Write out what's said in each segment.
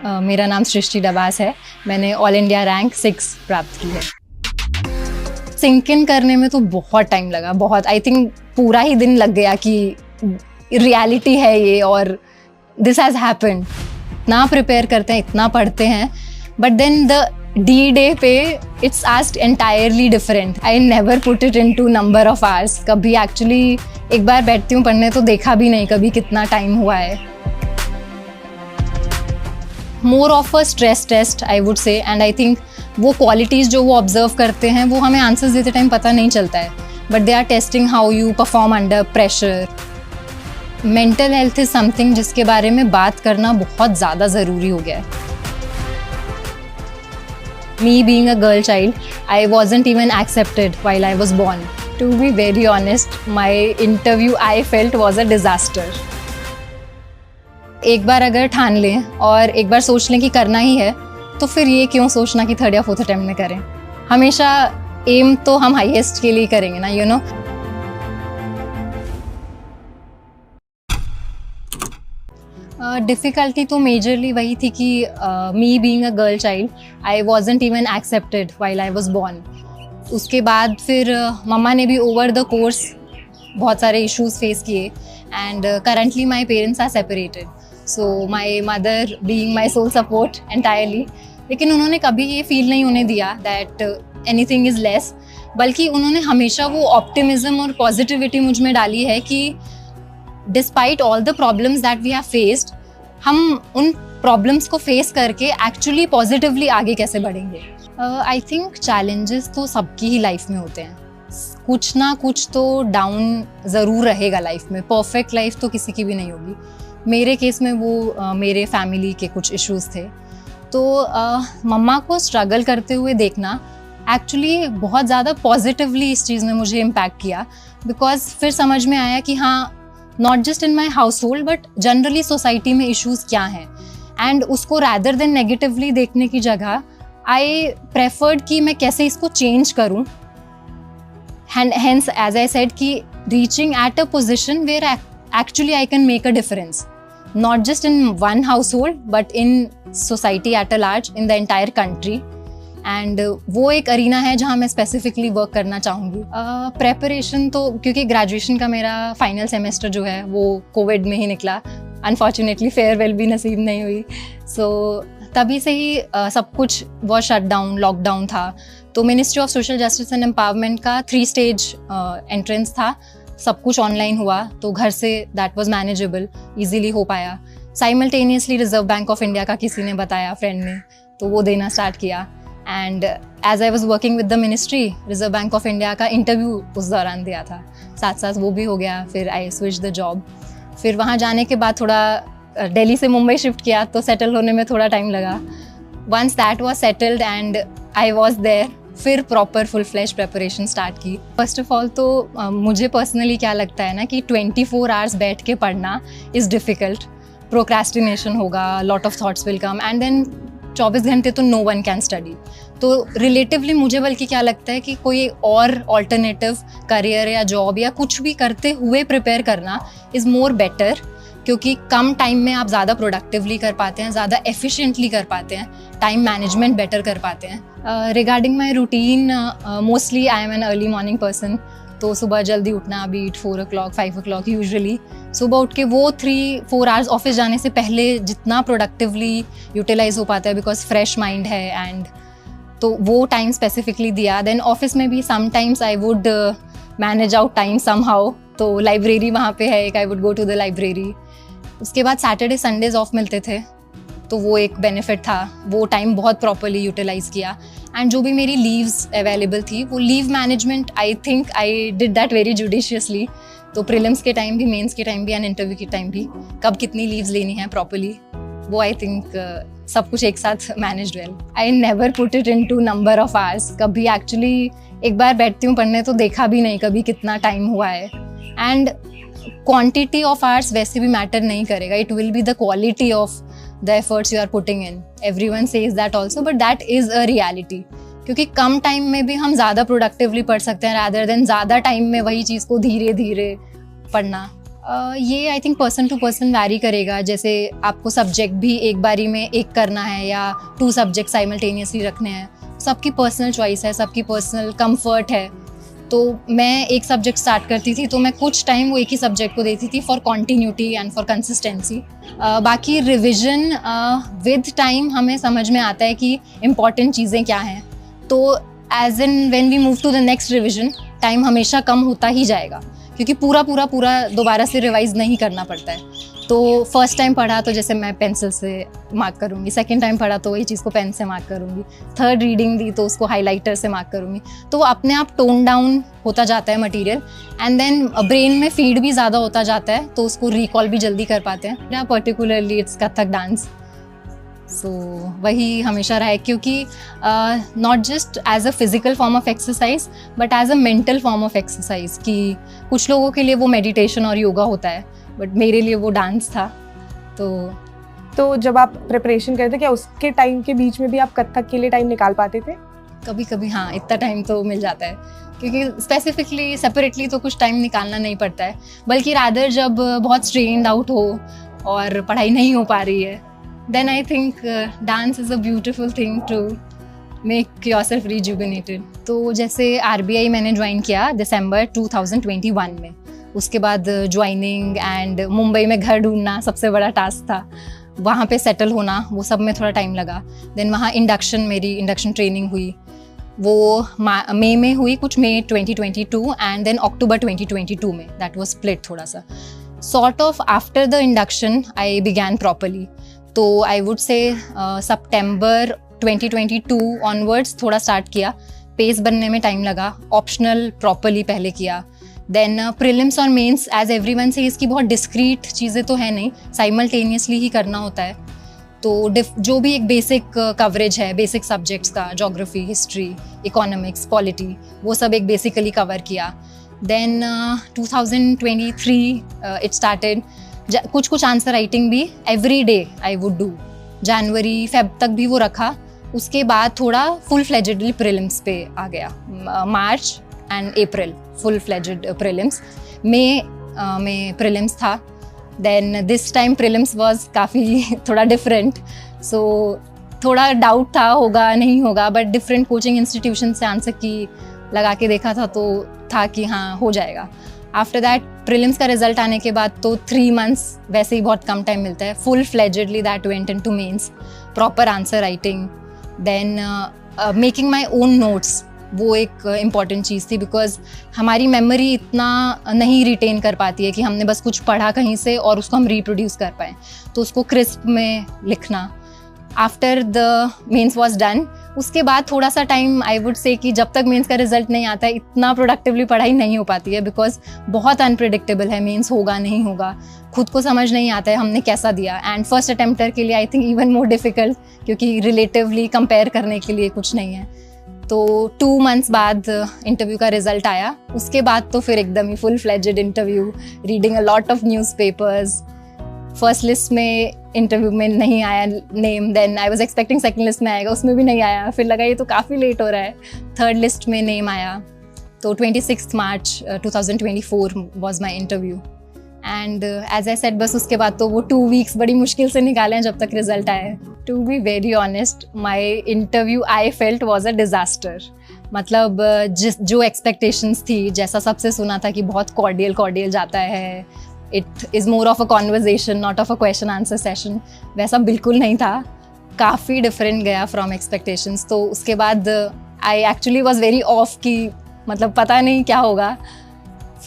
मेरा नाम सृष्टि डबास है। मैंने ऑल इंडिया रैंक 6 प्राप्त की है। सिंक इन करने में तो बहुत टाइम लगा, बहुत, आई थिंक पूरा ही दिन लग गया कि रियलिटी है ये और दिस हैज़ हैपेंड। इतना प्रिपेयर करते हैं, इतना पढ़ते हैं, बट देन द D-Day पे it's asked entirely different. I never put it into number of hours. कभी एक्चुअली एक बार बैठती हूँ पढ़ने तो देखा भी नहीं कभी कितना टाइम हुआ है। More of a stress test I would say, and I think वो क्वालिटीज़ जो वो ऑब्जर्व करते हैं वो हमें आंसर्स देते टाइम पता नहीं चलता है, but they are testing how you perform under pressure. Mental health is something जिसके बारे में बात करना बहुत ज़्यादा ज़रूरी हो गया है। Me being a girl child, I wasn't even accepted while I was born. To be very honest, my interview I felt was a disaster. एक बार अगर ठान लें और एक बार सोच लें कि करना ही है, तो फिर ये क्यों सोचना कि 3rd या 4th अटेम्प्ट में करें। हमेशा एम तो हम हाईएस्ट के लिए करेंगे ना, यू नो। डिफ़िकल्टी तो मेजरली वही थी कि me being a girl child, I wasn't even accepted while I was born. उसके बाद फिर मम्मा ने भी ओवर द कोर्स बहुत सारे इश्यूज़ फेस किए, and currently my parents are separated, so my mother being my sole support entirely. लेकिन उन्होंने कभी ये फील नहीं होने दिया दैट एनीथिंग इज़ लेस, बल्कि उन्होंने हमेशा वो ऑप्टिमिज़म और पॉजिटिविटी मुझ में डाली है कि despite all the problems that we have faced, हम उन प्रॉब्लम्स को फेस करके एक्चुअली पॉजिटिवली आगे कैसे बढ़ेंगे। आई थिंक चैलेंजेस तो सबकी ही लाइफ में होते हैं, कुछ ना कुछ तो डाउन ज़रूर रहेगा लाइफ में। परफेक्ट लाइफ तो किसी की भी नहीं होगी। मेरे केस में वो मेरे फैमिली के कुछ इश्यूज़ थे, तो मम्मा को स्ट्रगल करते हुए देखना एक्चुअली बहुत ज़्यादा पॉजिटिवली इस चीज़ ने मुझे इम्पैक्ट किया, बिकॉज फिर समझ में आया कि हाँ, not just in my house hold but generally society में इश्यूज़ क्या हैं, एंड उसको रैदर देन नेगेटिवली देखने की जगह आई प्रेफर्ड कि मैं कैसे इसको चेंज करूँ। Hence, as I said, कि reaching at a position where actually I can make a difference, not just in one household, but in society at a large, in the entire country. And वो एक arena है जहाँ मैं specifically work करना चाहूँगी। Preparation तो क्योंकि graduation का मेरा फाइनल सेमेस्टर जो है वो कोविड में ही निकला, अनफॉर्चुनेटली फेयरवेल भी नसीब नहीं हुई, सो तभी से ही सब कुछ वो शट डाउन, लॉकडाउन था। तो ministry of social justice and empowerment का 3 स्टेज एंट्रेंस था, सब कुछ ऑनलाइन हुआ, तो घर say that was manageable, easily हो पाया। Simultaneously reserve bank of India का किसी ने बताया, फ्रेंड ने, तो वो देना स्टार्ट किया। And as I was working with the ministry, reserve bank of India का इंटरव्यू उस दौरान दिया था, साथ साथ वो भी हो गया। फिर आई स्विच द जॉब। फिर वहाँ जाने के बाद थोड़ा दिल्ली से मुंबई शिफ्ट किया, तो सेटल होने में थोड़ा टाइम लगा। Once that was settled and I was there, फिर proper full flash preparation start की। फर्स्ट ऑफ ऑल तो मुझे पर्सनली क्या लगता है ना कि 24 आवर्स बैठ के पढ़ना इज़ डिफ़िकल्ट। प्रोक्रेस्टिनेशन होगा, lot of thoughts will come, and then 24 घंटे तो नो वन कैन स्टडी। तो रिलेटिवली मुझे बल्कि क्या लगता है कि कोई और ऑल्टरनेटिव करियर या जॉब या कुछ भी करते हुए प्रिपेयर करना इज़ मोर बेटर, क्योंकि कम टाइम में आप ज़्यादा प्रोडक्टिवली कर पाते हैं, ज़्यादा एफिशिएंटली कर पाते हैं, टाइम मैनेजमेंट बेटर कर पाते हैं। Regarding my routine, mostly I am an early morning person, तो सुबह जल्दी उठना, बीट 4 o'clock 5 o'clock यूजुअली। सुबह उठ के वो 3-4 आवर्स ऑफिस जाने से पहले जितना प्रोडक्टिवली यूटिलाइज हो पाता है, बिकॉज फ्रेश माइंड है, एंड तो वो टाइम स्पेसिफिकली दिया। देन ऑफिस में भी sometimes I would manage out time somehow, तो लाइब्रेरी वहाँ पे है एक, I would go to the library. उसके बाद सैटरडे संडेज ऑफ मिलते थे, तो वो एक बेनिफिट था, वो टाइम बहुत प्रॉपरली यूटिलाइज किया। एंड जो भी मेरी लीव्स अवेलेबल थी, वो leave management I think I did that very judiciously. तो प्रीलिम्स के टाइम भी, मेंस के टाइम भी, एंड इंटरव्यू के टाइम भी, कब कितनी लीव्स लेनी है प्रॉपरली, वो आई थिंक सब कुछ एक साथ managed well. I never put it into number of hours. कभी एक्चुअली एक बार बैठती हूँ पढ़ने तो देखा भी नहीं कभी कितना टाइम हुआ है, एंड क्वांटिटी ऑफ आवर्स वैसे भी मैटर नहीं करेगा, it will be the quality of the efforts you are putting in. Everyone says that also, but that is a reality, क्योंकि कम टाइम में भी हम ज़्यादा प्रोडक्टिवली पढ़ सकते हैं, रादर देन ज़्यादा टाइम में वही चीज़ को धीरे धीरे पढ़ना। ये I think person to person vary करेगा। जैसे आपको सब्जेक्ट भी एक बारी में एक करना है या 2 सब्जेक्ट साइमल्टेनियसली रखने हैं, सबकी पर्सनल चॉइस है, सबकी पर्सनल कंफर्ट है। तो मैं एक सब्जेक्ट स्टार्ट करती थी तो मैं कुछ टाइम वो एक ही सब्जेक्ट को देती थी for continuity and for consistency. बाकी रिविज़न विद टाइम हमें समझ में आता है कि इम्पॉर्टेंट चीज़ें क्या हैं। तो as in when we move to the next revision, time हमेशा कम होता ही जाएगा, क्योंकि पूरा दोबारा से रिवाइज़ नहीं करना पड़ता है। तो फर्स्ट टाइम पढ़ा तो जैसे मैं पेंसिल से मार्क करूँगी, सेकंड टाइम पढ़ा तो वही चीज़ को पेन से मार्क करूँगी, थर्ड रीडिंग दी तो उसको हाइलाइटर से मार्क करूँगी। तो वो अपने आप टोन डाउन होता जाता है मटेरियल, एंड देन ब्रेन में फीड भी ज़्यादा होता जाता है, तो उसको रिकॉल भी जल्दी कर पाते हैं। या particularly it's Kathak dance. So वही हमेशा रहा है, क्योंकि not just as a physical form of exercise but as a mental form of exercise. कि कुछ लोगों के लिए वो मेडिटेशन और योगा होता है, बट मेरे लिए वो डांस था। तो जब आप प्रिपरेशन करते क्या उसके टाइम के बीच में भी आप कथक के लिए टाइम निकाल पाते थे? कभी कभी हाँ, इतना टाइम तो मिल जाता है, क्योंकि स्पेसिफिकली सेपरेटली तो कुछ टाइम निकालना नहीं पड़ता है, बल्कि रादर जब बहुत स्ट्रेन्ड आउट हो और पढ़ाई नहीं हो पा रही है, then I think dance is a beautiful thing to make yourself rejuvenated. तो जैसे RBI मैंने ज्वाइन किया दिसंबर 2021 में, उसके बाद ज्वाइनिंग एंड मुंबई में घर ढूंढना सबसे बड़ा टास्क था, वहाँ पे सेटल होना, वो सब में थोड़ा टाइम लगा। देन वहाँ मेरी इंडक्शन ट्रेनिंग हुई, वो मई में हुई, कुछ मई 2022 एंड देन अक्टूबर 2022 में, दैट वाज स्प्लिट थोड़ा सा। Sort of after the induction I began properly. तो I would say September 2022 onwards थोड़ा स्टार्ट किया, पेस बनने में टाइम लगा, ऑप्शनल प्रॉपरली पहले किया। देन प्रीलिम्स और मेंस एज एवरीवन से इसकी बहुत डिस्क्रीट चीज़ें तो है नहीं, साइमल्टेनियसली ही करना होता है। तो जो भी एक बेसिक कवरेज है बेसिक सब्जेक्ट्स का, ज्योग्राफी, हिस्ट्री, इकोनॉमिक्स, पॉलिटी, वो सब एक बेसिकली कवर किया। देन 2023 इट स्टार्टेड, कुछ आंसर राइटिंग भी every day I would do, January Feb तक भी वो रखा। उसके बाद थोड़ा फुल फ्लेजेडली प्रीलिम्स पे आ गया, March and April full fledged prelims, मई में प्रीलिम्स था। Then this time prelims was काफ़ी थोड़ा डिफरेंट, सो थोड़ा डाउट था होगा नहीं होगा, बट डिफरेंट कोचिंग इंस्टीट्यूशन से आंसर की लगा के देखा था तो था कि हाँ हो जाएगा। आफ्टर दैट प्रीलिम्स का रिजल्ट आने के बाद तो 3 मंथ्स वैसे ही बहुत कम टाइम मिलता है, full fledgedly that went into mains, proper answer writing, then making my own notes, वो एक इम्पॉर्टेंट चीज़ थी, बिकॉज हमारी मेमोरी इतना नहीं रिटेन कर पाती है कि हमने बस कुछ पढ़ा कहीं से और उसको हम रिप्रोड्यूस कर पाएँ, तो उसको क्रिस्प में लिखना। After the mains was done, उसके बाद थोड़ा सा टाइम आई वुड से कि जब तक मेंस का रिजल्ट नहीं आता है इतना प्रोडक्टिवली पढ़ाई नहीं हो पाती है, बिकॉज बहुत अनप्रिडिक्टेबल है, मेंस होगा नहीं होगा, खुद को समझ नहीं आता है हमने कैसा दिया। एंड फर्स्ट अटेम्प्टर के लिए I think even more difficult, क्योंकि रिलेटिवली कंपेयर करने के लिए कुछ नहीं है। तो 2 मंथ्स बाद इंटरव्यू का रिजल्ट आया, उसके बाद तो फिर एकदम ही full fledged interview, reading a lot of newspapers. First list में इंटरव्यू में नहीं आया name, then I was expecting second list में आएगा, उसमें भी नहीं आया, फिर लगा ये तो काफ़ी लेट हो रहा है, थर्ड लिस्ट में नेम आया। तो 26 March 2024 was my interview, and as I said बस उसके बाद तो वो 2 वीक्स बड़ी मुश्किल से निकाले हैं जब तक रिजल्ट आए। To be very honest, my interview I felt was a disaster. मतलब जो एक्सपेक्टेशंस थी, जैसा सबसे सुना था कि बहुत कॉर्डियल जाता है, it is more of a conversation not of a question answer session, वैसा बिल्कुल नहीं था, काफ़ी डिफरेंट गया फ्रॉम एक्सपेक्टेशंस। तो उसके बाद I actually was very off कि मतलब पता नहीं क्या होगा।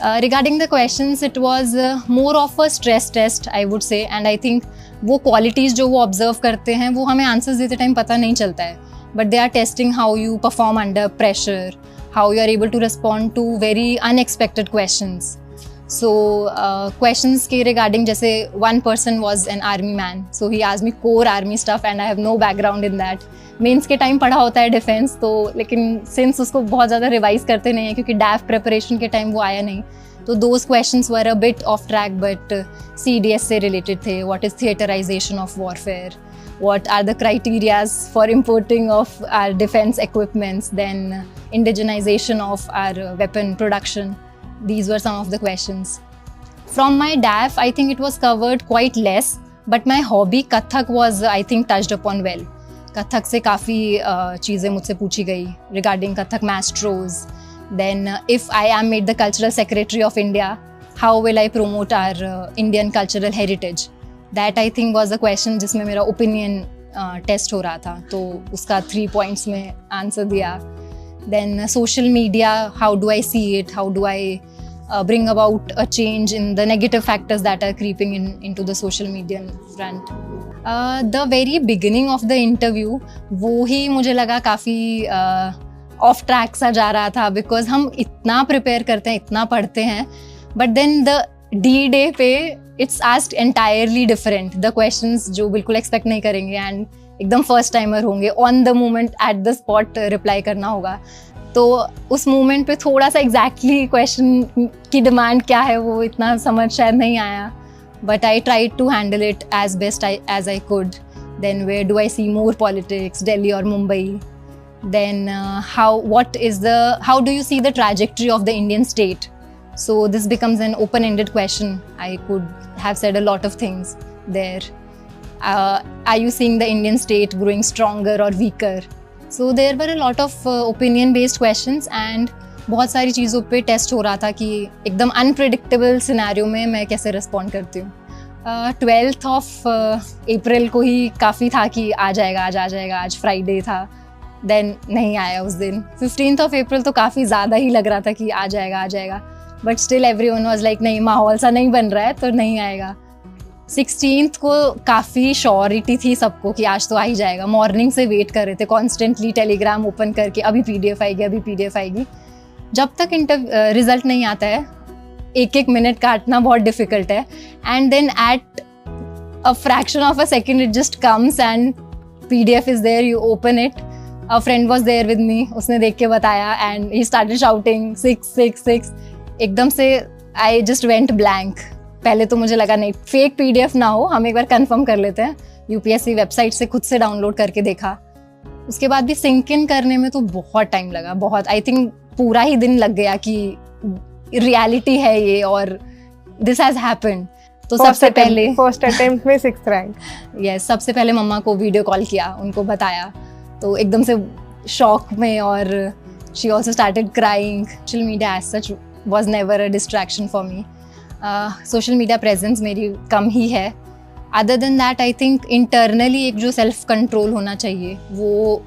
Regarding the questions it was more of a stress test I would say, and I think वो क्वालिटीज़ जो वो ऑब्जर्व करते हैं वो हमें आंसर्स देते टाइम पता नहीं चलता है, but they are testing how you perform under pressure, how you are able to respond to very unexpected questions. So questions के रिगार्डिंग, जैसे one person was an army man, so he asked me core army stuff and I have no background in that. Mains के time पढ़ा होता है defence तो, लेकिन since उसको बहुत ज़्यादा रिवाइज करते नहीं है क्योंकि डैफ प्रिपरेशन के टाइम वो आया नहीं, तो those questions were a bit off track, but CDS से रिलेटेड थे। What is theatrisation of warfare, what are the criterias for importing of our defense equipments, then indigenization of our weapon production. These were some of the questions. From my DAF, I think it was covered quite less, but my hobby Kathak was, I think, touched upon well. Kathak से काफ़ी चीज़ें मुझसे पूछी गई regarding Kathak maestros. Then if I am made the cultural secretary of India, how will I promote our Indian cultural heritage? That I think was the question जिसमें मेरा opinion test हो रहा था, तो उसका 3 points में answer दिया. Then social media, how do I see it? How do I bring about a change in the negative factors that are creeping into the social media front? The very beginning of the interview, वो ही मुझे लगा काफ़ी of track सा जा रहा था, because हम इतना प्रिपेयर करते हैं, इतना पढ़ते हैं, बट देन द D-Day पे it's asked entirely different. The questions जो बिल्कुल एक्सपेक्ट नहीं करेंगे एंड एकदम फर्स्ट टाइमर होंगे, on the moment at the spot reply करना होगा. तो उस मोमेंट पे थोड़ा सा एग्जैक्टली क्वेश्चन की डिमांड क्या है वो इतना समझ शायद नहीं आया, but I tried to handle it as best as I could. Then where do I see more politics, Delhi और Mumbai? Then how do you see the trajectory of the Indian state? So this becomes an open-ended question. I could have said a lot of things there. Are you seeing the Indian state growing stronger or weaker? So there were a lot of opinion-based questions, and बहुत सारी चीज़ों पे test हो रहा था कि एकदम unpredictable scenario में मैं कैसे रिस्पॉन्ड करती हूँ. 12th of April को ही काफ़ी था कि आ जाएगा. आज फ्राइडे था, देन नहीं आया उस दिन. 15th of April तो काफ़ी ज़्यादा ही लग रहा था कि आ जाएगा, but still everyone was like नहीं, माहौल सा नहीं बन रहा है तो नहीं आएगा. 16th को काफ़ी श्योरिटी थी सबको कि आज तो आ ही जाएगा. मॉर्निंग से वेट कर रहे थे कॉन्स्टेंटली, टेलीग्राम ओपन करके, अभी PDF आएगी. जब तक रिजल्ट नहीं आता है, एक मिनट काटना बहुत डिफिकल्ट है. And then at a fraction of a second it just comes and PDF is there, you open it. A friend was there with me, उसने देख के बताया and he started shouting 6. एकदम से I just went blank. पहले तो मुझे लगा नहीं, फेक PDF ना हो, हम एक बार कंफर्म कर लेते हैं. UPSC वेबसाइट से खुद से डाउनलोड करके देखा. उसके बाद भी सिंक इन करने में तो बहुत टाइम लगा, बहुत. आई थिंक पूरा ही दिन लग गया कि रियलिटी है ये और दिस हैज हैपेंड. तो सबसे पहले फर्स्ट अटेम्प्ट में 6th रैंक. यस, सबसे पहले मम्मा को वीडियो कॉल किया, उनको बताया, तो एकदम से शॉक में, और she also started crying. Social media as such was never a distraction for me. Social media presence मेरी कम ही है. Other than that I think internally एक जो सेल्फ कंट्रोल होना चाहिए वो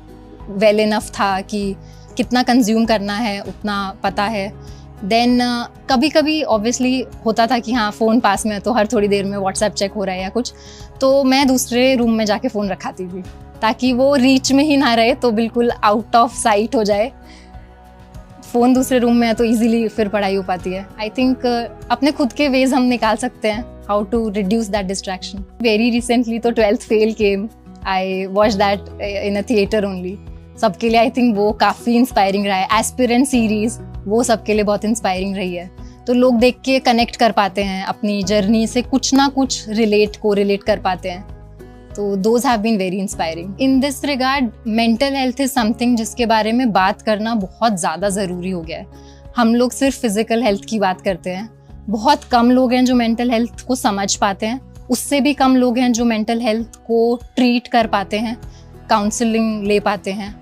वेल इनफ था कि कितना कंज्यूम करना है उतना पता है. देन कभी कभी ऑब्वियसली होता था कि हाँ फ़ोन पास में है तो हर थोड़ी देर में व्हाट्सएप चेक हो रहा है या कुछ, तो मैं दूसरे रूम में जाके फ़ोन रखाती थी ताकि वो रीच में ही ना रहे, तो बिल्कुल आउट ऑफ साइट हो जाए. फ़ोन दूसरे रूम में है तो इजीली फिर पढ़ाई हो पाती है. आई थिंक अपने खुद के वेज हम निकाल सकते हैं how to reduce that distraction. Very recently तो 12th fail came, I watch that in a theatre only. सबके लिए आई थिंक वो काफ़ी इंस्पायरिंग रहा है. एस्पिरेंट सीरीज़ वो सबके लिए बहुत इंस्पायरिंग रही है. तो लोग देख के कनेक्ट कर पाते हैं, अपनी जर्नी से कुछ ना कुछ रिलेट कर पाते हैं. तो those have been very inspiring. In this regard, mental health is something जिसके बारे में बात करना बहुत ज़्यादा ज़रूरी हो गया है. हम लोग सिर्फ फिजिकल हेल्थ की बात करते हैं, बहुत कम लोग हैं जो मेंटल हेल्थ को समझ पाते हैं. उससे भी कम लोग हैं जो मेंटल हेल्थ को ट्रीट कर पाते हैं, काउंसलिंग ले पाते हैं.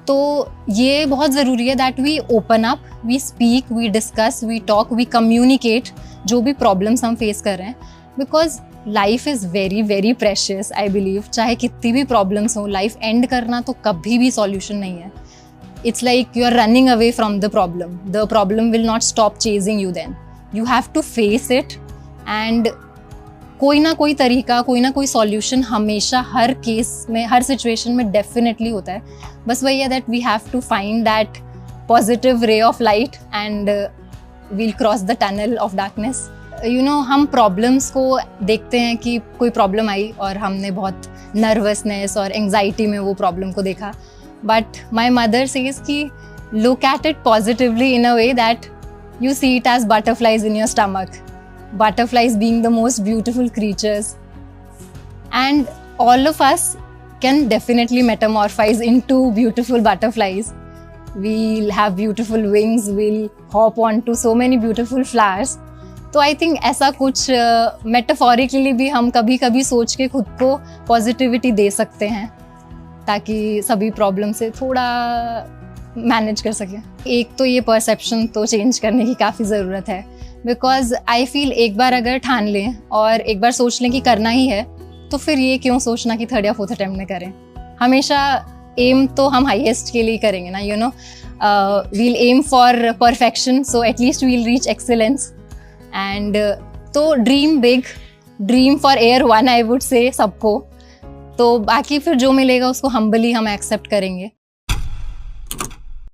तो ये बहुत ज़रूरी है that we open up, we speak, we discuss, we talk, we communicate जो भी प्रॉब्लम्स हम फेस कर रहे हैं. Because life is very very precious. I believe चाहे कितनी भी प्रॉब्लम्स हो, लाइफ एंड करना तो कभी भी सॉल्यूशन नहीं है. It's like you are running away from the problem will not stop chasing you. Then you have to face it, and कोई ना कोई तरीका, कोई ना कोई सॉल्यूशन हमेशा हर केस में, हर सिचुएशन में डेफिनेटली होता है. बस वही है that we have to find that positive ray of light and we'll cross the tunnel of darkness. You know, हम प्रॉब्लम्स को देखते हैं कि कोई प्रॉब्लम आई और हमने बहुत नर्वसनेस और एंग्जाइटी में वो प्रॉब्लम को देखा. बट माई मदर सेज कि look at it positively in a way that you see it as butterflies in your stomach. Butterflies being the most beautiful creatures, and all of us can definitely metamorphose into beautiful butterflies. We'll have beautiful wings, we'll hop onto so many beautiful flowers. तो I think ऐसा कुछ metaphorically भी हम कभी कभी सोच के खुद को पॉजिटिविटी दे सकते हैं ताकि सभी प्रॉब्लम से थोड़ा मैनेज कर सकें। एक तो ये परसेप्शन तो चेंज करने की काफ़ी ज़रूरत है, बिकॉज आई फील एक बार अगर ठान लें और एक बार सोच लें कि करना ही है, तो फिर ये क्यों सोचना कि थर्ड या फोर्थ अटेम्प्ट में करें। हमेशा एम तो हम हाईएस्ट के लिए करेंगे ना, you know, we'll aim for perfection, so at least we'll reach excellence. And तो dream big, dream for AIR one, I would say सबको। तो बाकी फिर जो मिलेगा उसको हम्बली हम एक्सेप्ट करेंगे।